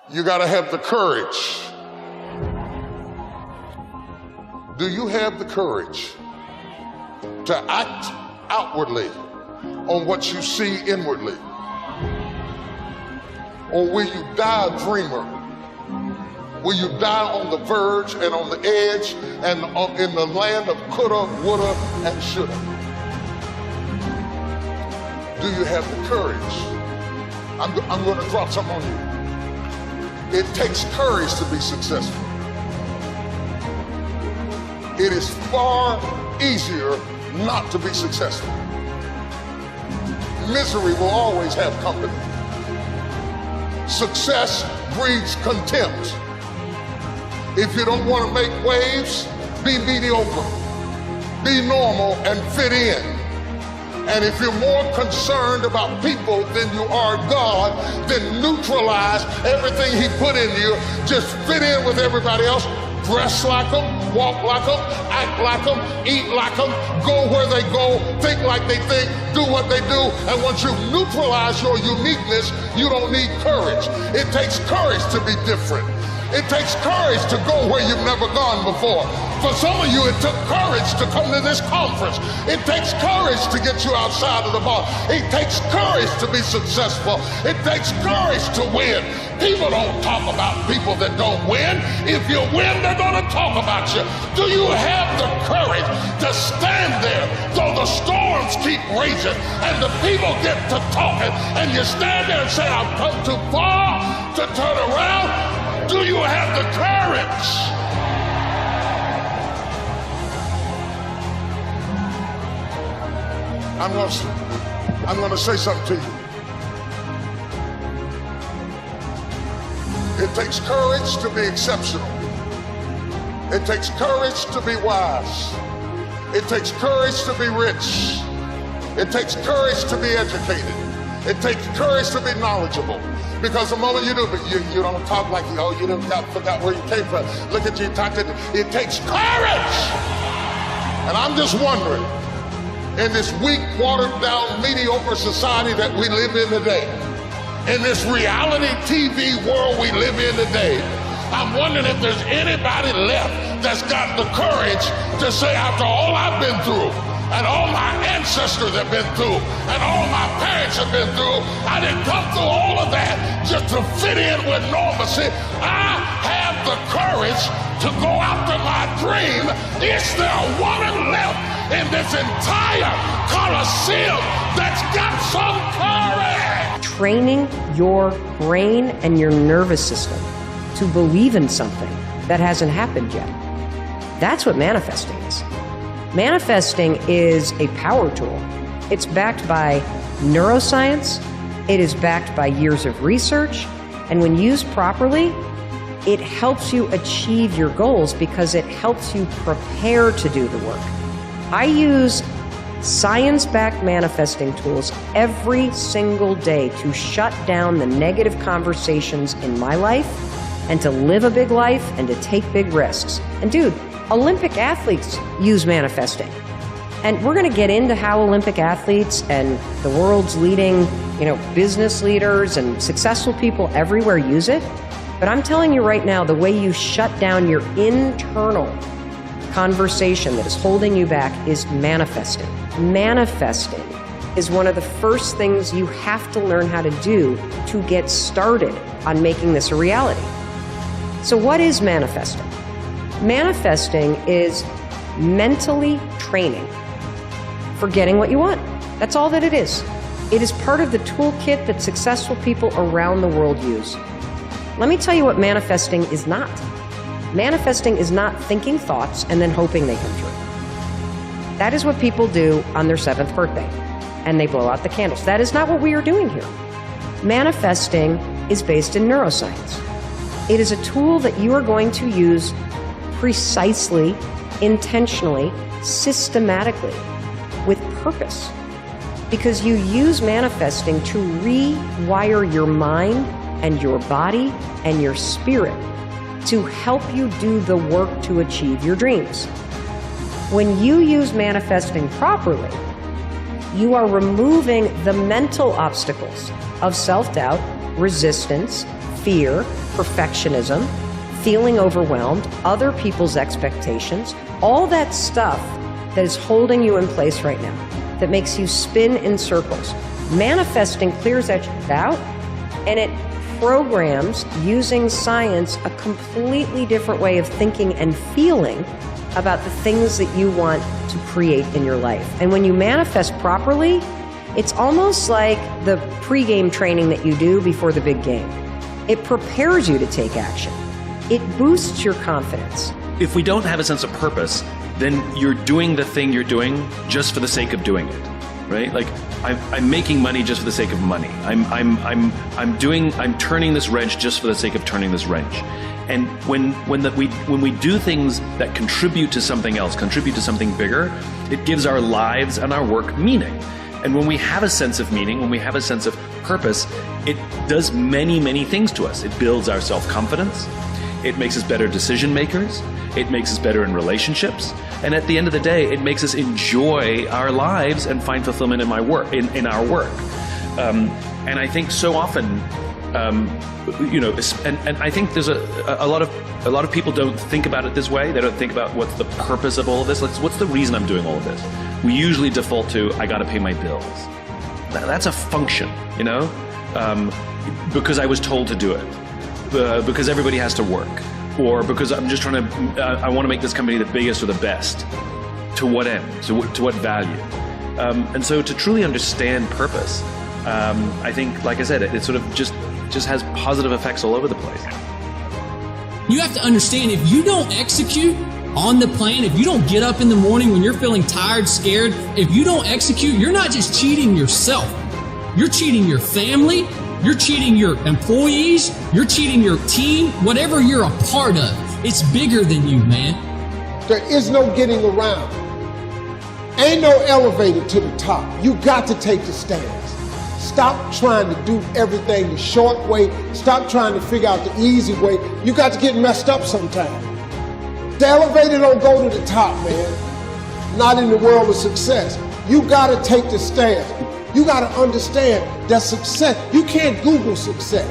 You got to have the courage. Do you have the courage to act outwardly on what you see inwardly? Or will you die a dreamer? Will you die on the verge and on the edge and in the land of coulda, woulda, and shoulda? Do you have the courage? I'm going to drop something on you. It takes courage to be successful. It is far easier not to be successful. Misery will always have company. Success breeds contempt. If you don't want to make waves, be mediocre. Be normal and fit in. And if you're more concerned about people than you are God, then neutralize everything He put in you. Just fit in with everybody else. Dress like them, walk like them, act like them, eat like them, go where they go, think like they think, do what they do. And once you neutralize your uniqueness, you don't need courage. It takes courage to be different. It takes courage to go where you've never gone before. For some of you, it took courage to come to this conference. It takes courage to get you outside of the box. It takes courage to be successful. It takes courage to win. People don't talk about people that don't win. If you win, they're going to talk about you. Do you have the courage to stand there though the storms keep raging and the people get to talking and you stand there and say, I've come too far to turn around? Do you have the courage? I'm going to say something to you. It takes courage to be exceptional. It takes courage to be wise. It takes courage to be rich. It takes courage to be educated. It takes courage to be knowledgeable. Because the moment you do, but you don't talk like, oh, you forgot where you came from. Look at you, it takes courage. And I'm just wondering, in this weak, watered down, mediocre society that we live in today, in this reality TV world we live in today, I'm wondering if there's anybody left that's got the courage to say, after all I've been through, and all my ancestors have been through, and all my parents have been through, I didn't come through all of that just to fit in with normalcy. I have the courage to go after my dream. Is there a woman left in this entire Coliseum that's got some courage? Training your brain and your nervous system to believe in something that hasn't happened yet. That's what manifesting is. Manifesting is a power tool. It's backed by neuroscience. It is backed by years of research. And when used properly, it helps you achieve your goals because it helps you prepare to do the work. I use science-backed manifesting tools every single day to shut down the negative conversations in my life and to live a big life and to take big risks. And dude, Olympic athletes use manifesting. And we're going to get into how Olympic athletes and the world's leading, business leaders and successful people everywhere use it. But I'm telling you right now, the way you shut down your internal conversation that is holding you back is manifesting. Manifesting is one of the first things you have to learn how to do to get started on making this a reality. So what is manifesting? Manifesting is mentally training for getting what you want. That's all that it is. It is part of the toolkit that successful people around the world use. Let me tell you what manifesting is not. Manifesting is not thinking thoughts and then hoping they come true. That is what people do on their 7th birthday, and they blow out the candles. That is not what we are doing here. Manifesting is based in neuroscience. It is a tool that you are going to use precisely, intentionally, systematically, with purpose. Because you use manifesting to rewire your mind and your body and your spirit to help you do the work to achieve your dreams. When you use manifesting properly, you are removing the mental obstacles of self-doubt, resistance, fear, perfectionism, feeling overwhelmed, other people's expectations, all that stuff that is holding you in place right now, that makes you spin in circles. Manifesting clears that shit out, and it programs, using science, a completely different way of thinking and feeling about the things that you want to create in your life. And when you manifest properly, it's almost like the pre-game training that you do before the big game. It prepares you to take action. It boosts your confidence. If we don't have a sense of purpose, then you're doing the thing you're doing just for the sake of doing it, right? Like I'm making money just for the sake of money. I'm turning this wrench just for the sake of turning this wrench. And when we do things that contribute to something else, contribute to something bigger, it gives our lives and our work meaning. And when we have a sense of meaning, when we have a sense of purpose, it does many, many things to us. It builds our self-confidence. It makes us better decision makers. It makes us better in relationships. And at the end of the day, it makes us enjoy our lives and find fulfillment in our work. And I think so often, and I think there's a lot of people don't think about it this way. They don't think about what's the purpose of all of this. What's the reason I'm doing all of this? We usually default to, I got to pay my bills. That's a function, because I was told to do it, because everybody has to work, or because I'm just trying to, I want to make this company the biggest or the best. To what end? To what value? And so to truly understand purpose, I think, like I said, it sort of just has positive effects all over the place. You have to understand, if you don't execute on the plan, if you don't get up in the morning when you're feeling tired, scared, if you don't execute, you're not just cheating yourself. You're cheating your family. You're cheating your employees. You're cheating your team. Whatever you're a part of, it's bigger than you, man. There is no getting around. Ain't no elevator to the top. You got to take the stairs. Stop trying to do everything the short way. Stop trying to figure out the easy way. You got to get messed up sometime. The elevator don't go to the top, man. Not in the world of success. You got to take the stairs. You got to understand that success, you can't Google success.